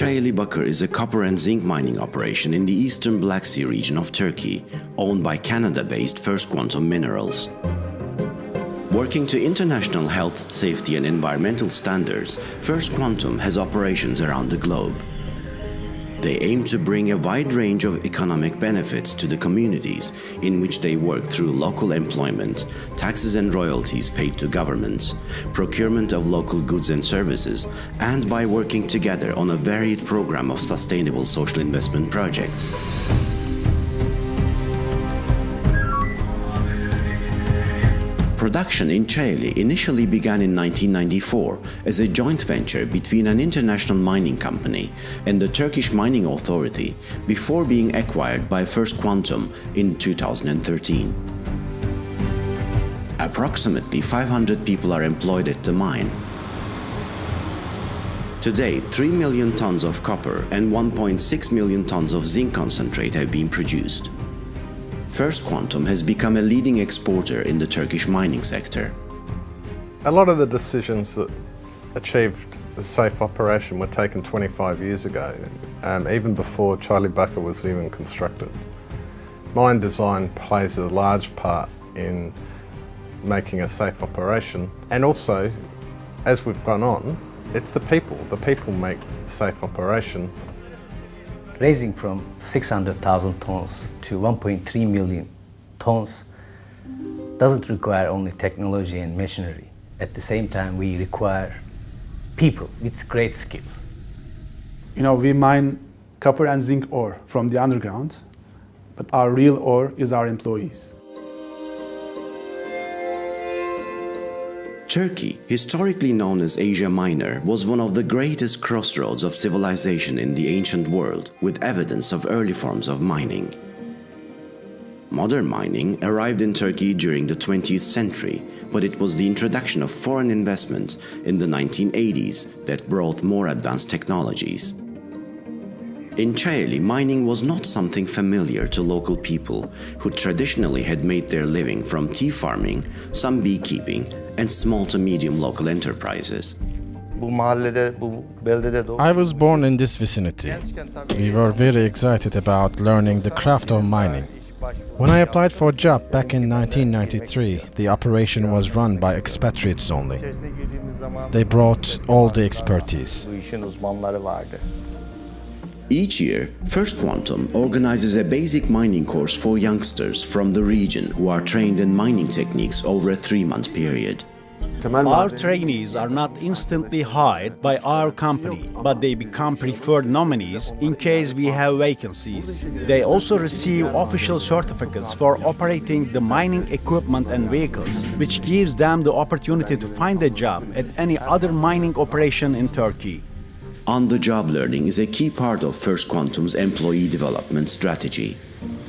Cayeli Bakır is a copper and zinc mining operation in the eastern Black Sea region of Turkey, owned by Canada-based First Quantum Minerals. Working to international health, safety and environmental standards, First Quantum has operations around the globe. They aim to bring a wide range of economic benefits to the communities in which they work through local employment, taxes and royalties paid to governments, procurement of local goods and services, and by working together on a varied program of sustainable social investment projects. Production in Cayeli initially began in 1994 as a joint venture between an international mining company and the Turkish Mining Authority before being acquired by First Quantum in 2013. Approximately 500 people are employed at the mine. Today, 3 million tons of copper and 1.6 million tons of zinc concentrate have been produced. First Quantum has become a leading exporter in the Turkish mining sector. A lot of the decisions that achieved a safe operation were taken 25 years ago, even before Cayeli Bakır was even constructed. Mine design plays a large part in making a safe operation, and also, as we've gone on, it's the people. The people make safe operation. Raising from 600,000 tons to 1.3 million tons doesn't require only technology and machinery. At the same time, we require people with great skills. We mine copper and zinc ore from the underground, but our real ore is our employees. Turkey, historically known as Asia Minor, was one of the greatest crossroads of civilization in the ancient world, with evidence of early forms of mining. Modern mining arrived in Turkey during the 20th century, but it was the introduction of foreign investment in the 1980s that brought more advanced technologies. In Cayeli, mining was not something familiar to local people who traditionally had made their living from tea farming, some beekeeping, and small to medium local enterprises. I was born in this vicinity. We were very excited about learning the craft of mining. When I applied for a job back in 1993, the operation was run by expatriates only. They brought all the expertise. Each year, First Quantum organizes a basic mining course for youngsters from the region who are trained in mining techniques over a 3-month period. Our trainees are not instantly hired by our company, but they become preferred nominees in case we have vacancies. They also receive official certificates for operating the mining equipment and vehicles, which gives them the opportunity to find a job at any other mining operation in Turkey. On-the-job learning is a key part of First Quantum's employee development strategy.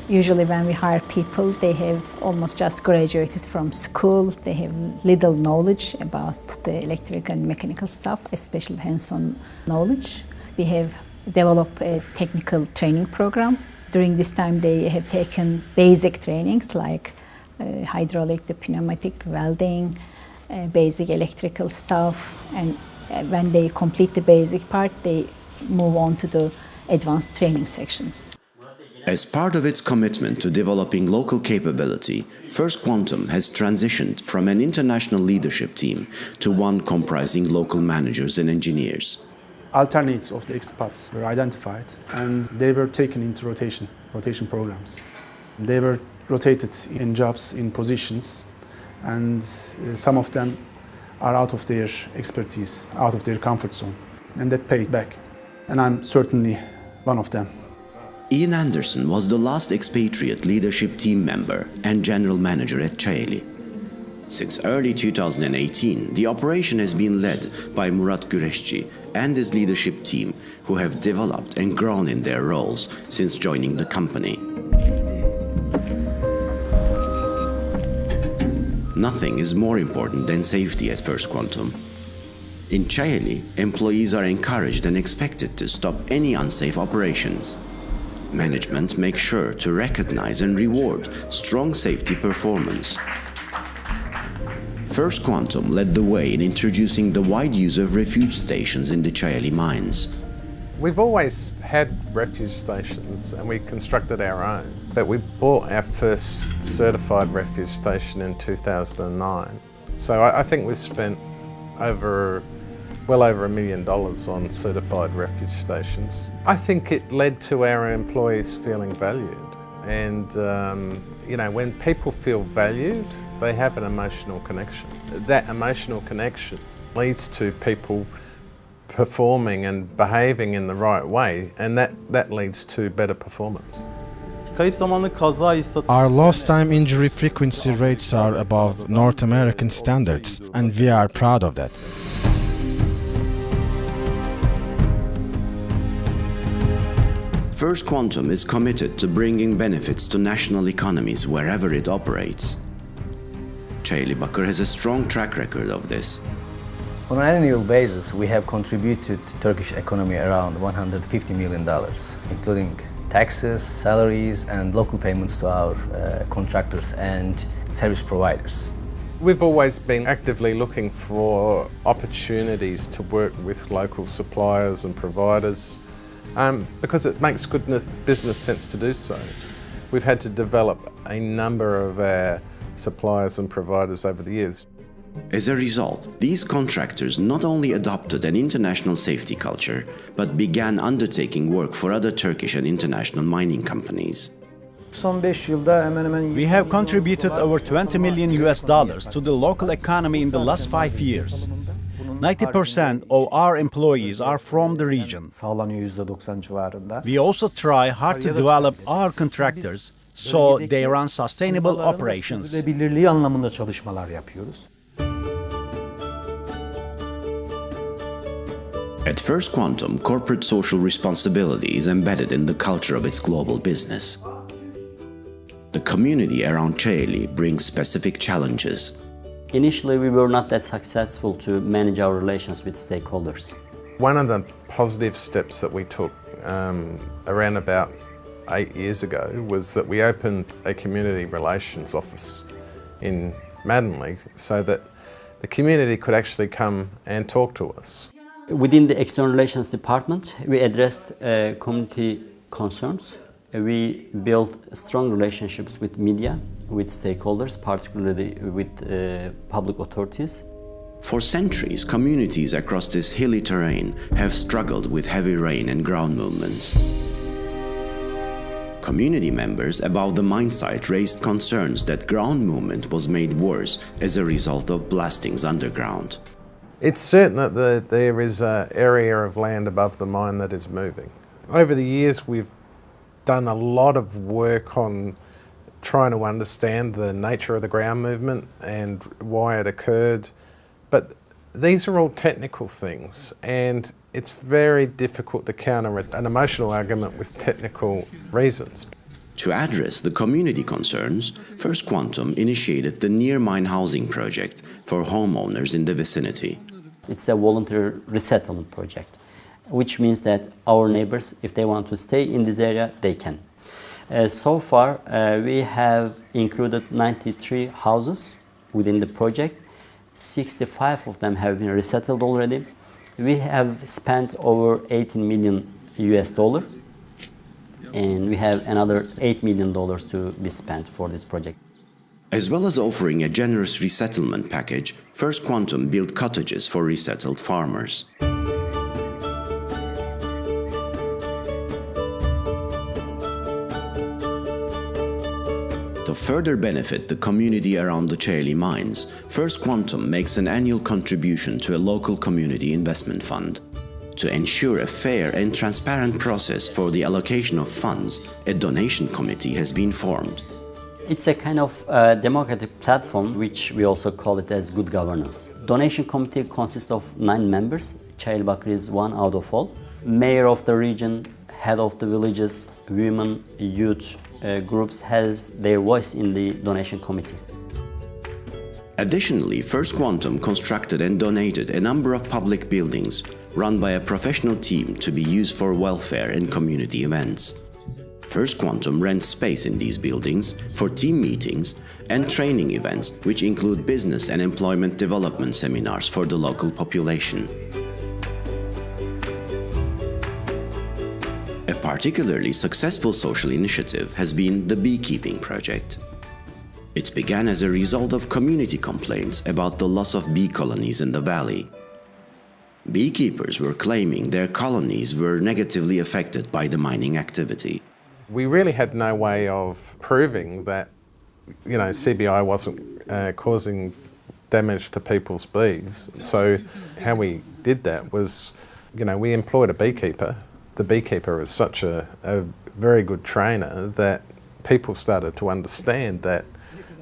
Usually when we hire people, they have almost just graduated from school. They have little knowledge about the electrical and mechanical stuff, especially hands-on knowledge. We have developed a technical training program. During this time, they have taken basic trainings like hydraulic, the pneumatic, welding, basic electrical stuff, and when they complete the basic part, they move on to the advanced training sections. As part of its commitment to developing local capability, First Quantum has transitioned from an international leadership team to one comprising local managers and engineers. Alternates of the expats were identified and they were taken into rotation programs. They were rotated in jobs, in positions, and some of them are out of their expertise, out of their comfort zone, and that paid back. And I'm certainly one of them. Ian Anderson was the last expatriate leadership team member and general manager at Cayeli. Since early 2018, the operation has been led by Murat Güreşçi and his leadership team, who have developed and grown in their roles since joining the company. Nothing is more important than safety at First Quantum. In Cayeli, employees are encouraged and expected to stop any unsafe operations. Management makes sure to recognize and reward strong safety performance. First Quantum led the way in introducing the wide use of refuge stations in the Cayeli mines. We've always had refuge stations and we constructed our own, but we bought our first certified refuge station in 2009. So I think we've spent well over $1 million on certified refuge stations. I think it led to our employees feeling valued. And you know, when people feel valued, they have an emotional connection. That emotional connection leads to people performing and behaving in the right way, and that leads to better performance. Our lost time injury frequency rates are above North American standards, and we are proud of that. First Quantum is committed to bringing benefits to national economies wherever it operates. Cayeli Bakır has a strong track record of this. On an annual basis, we have contributed to Turkish economy around $150 million, including taxes, salaries, and local payments to our contractors and service providers. We've always been actively looking for opportunities to work with local suppliers and providers because it makes good business sense to do so. We've had to develop a number of our suppliers and providers over the years. As a result, these contractors not only adopted an international safety culture, but began undertaking work for other Turkish and international mining companies. We have contributed over $20 million to the local economy in the last 5 years. 90% of our employees are from the region. We also try hard to develop our contractors so they run sustainable operations. At First Quantum, corporate social responsibility is embedded in the culture of its global business. The community around Cayeli brings specific challenges. Initially, we were not that successful to manage our relations with stakeholders. One of the positive steps that we took around about 8 years ago was that we opened a community relations office in Manly so that the community could actually come and talk to us. Within the External Relations Department, we addressed community concerns. We built strong relationships with media, with stakeholders, particularly with public authorities. For centuries, communities across this hilly terrain have struggled with heavy rain and ground movements. Community members above the mine site raised concerns that ground movement was made worse as a result of blastings underground. It's certain that there is an area of land above the mine that is moving. Over the years, we've done a lot of work on trying to understand the nature of the ground movement and why it occurred. But these are all technical things, and it's very difficult to counter an emotional argument with technical reasons. To address the community concerns, First Quantum initiated the Near Mine Housing Project for homeowners in the vicinity. It's a voluntary resettlement project, which means that our neighbors, if they want to stay in this area, they can. So far, we have included 93 houses within the project. 65 of them have been resettled already. We have spent over $18 million, and we have another $8 million to be spent for this project. As well as offering a generous resettlement package, First Quantum built cottages for resettled farmers. To further benefit the community around the Cayeli mines, First Quantum makes an annual contribution to a local community investment fund. To ensure a fair and transparent process for the allocation of funds, a donation committee has been formed. It's a kind of democratic platform, which we also call it as good governance. Donation committee consists of 9 members. Cayeli Bakır is one out of all. Mayor of the region, head of the villages, women, youth groups has their voice in the donation committee. Additionally, First Quantum constructed and donated a number of public buildings run by a professional team to be used for welfare and community events. First Quantum rents space in these buildings for team meetings and training events, which include business and employment development seminars for the local population. particularly successful social initiative has been the beekeeping project. It began as a result of community complaints about the loss of bee colonies in the valley. Beekeepers were claiming their colonies were negatively affected by the mining activity. We really had no way of proving that, CBI wasn't causing damage to people's bees. So how we did that was, we employed a beekeeper. The beekeeper is such a very good trainer that people started to understand that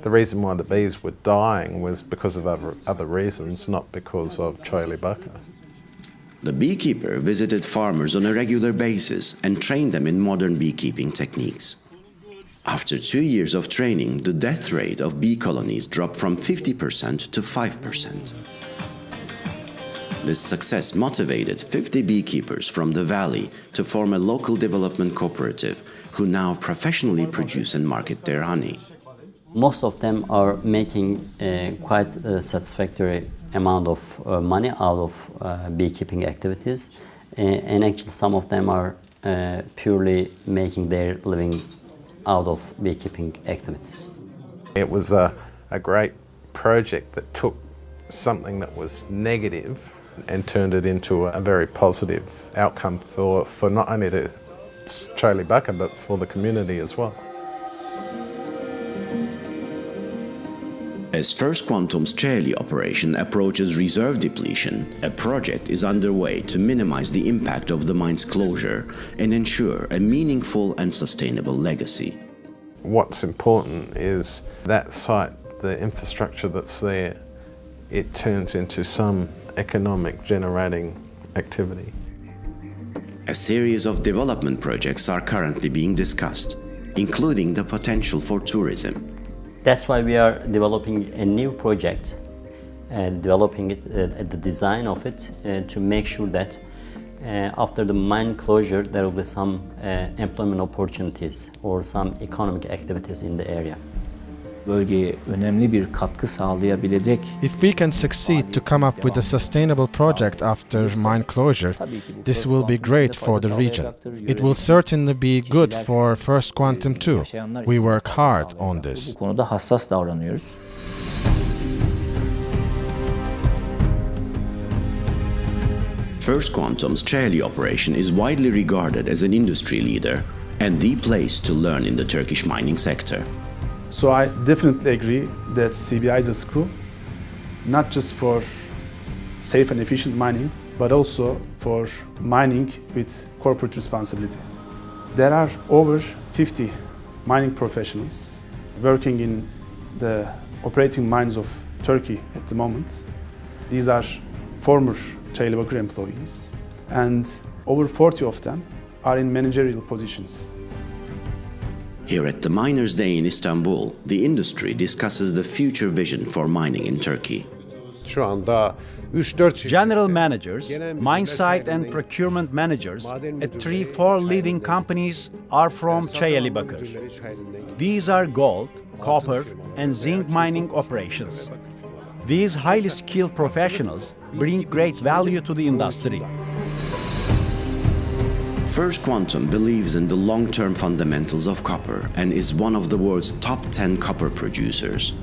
the reason why the bees were dying was because of other reasons, not because of Cayeli Bakır. The beekeeper visited farmers on a regular basis and trained them in modern beekeeping techniques. After 2 years of training, the death rate of bee colonies dropped from 50% to 5%. This success motivated 50 beekeepers from the valley to form a local development cooperative who now professionally produce and market their honey. Most of them are making quite a satisfactory amount of money out of beekeeping activities, and actually some of them are purely making their living out of beekeeping activities. It was a great project that took something that was negative and turned it into a very positive outcome for not only the Cayeli Bakır but for the community as well. As First Quantum's Cayeli operation approaches reserve depletion, a project is underway to minimize the impact of the mine's closure and ensure a meaningful and sustainable legacy. What's important is that site, the infrastructure that's there, it turns into some economic generating activity. A series of development projects are currently being discussed, including the potential for tourism. That's why we are developing a new project and developing it, the design of it, to make sure that after the mine closure there will be some employment opportunities or some economic activities in the area. Bölgeye önemli bir katkı sağlayabilecek. If we can succeed to come up with a sustainable project after mine closure, this will be great for the region. It will certainly be good for First Quantum too. We work hard on this. Bu konuda hassas davranıyoruz. First Quantum's Cayeli operation is widely regarded as an industry leader and the place to learn in the Turkish mining sector. So I definitely agree that CBI is a school, not just for safe and efficient mining, but also for mining with corporate responsibility. There are over 50 mining professionals working in the operating mines of Turkey at the moment. These are former Cayeli Bakır employees, and over 40 of them are in managerial positions. Here at the Miners' Day in Istanbul, the industry discusses the future vision for mining in Turkey. General managers, mine site and procurement managers at 3-4 leading companies are from Cayeli Bakır. These are gold, copper and zinc mining operations. These highly skilled professionals bring great value to the industry. First Quantum believes in the long-term fundamentals of copper and is one of the world's top 10 copper producers.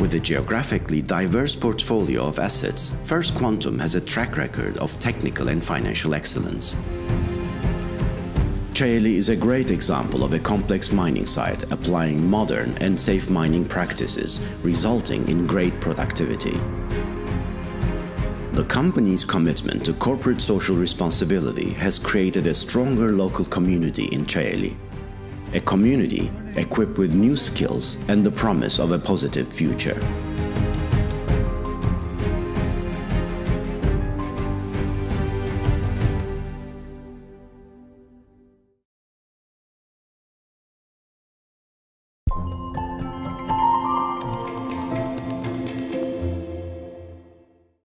With a geographically diverse portfolio of assets, First Quantum has a track record of technical and financial excellence. Cayeli is a great example of a complex mining site applying modern and safe mining practices, resulting in great productivity. The company's commitment to corporate social responsibility has created a stronger local community in Cayeli, a community equipped with new skills and the promise of a positive future.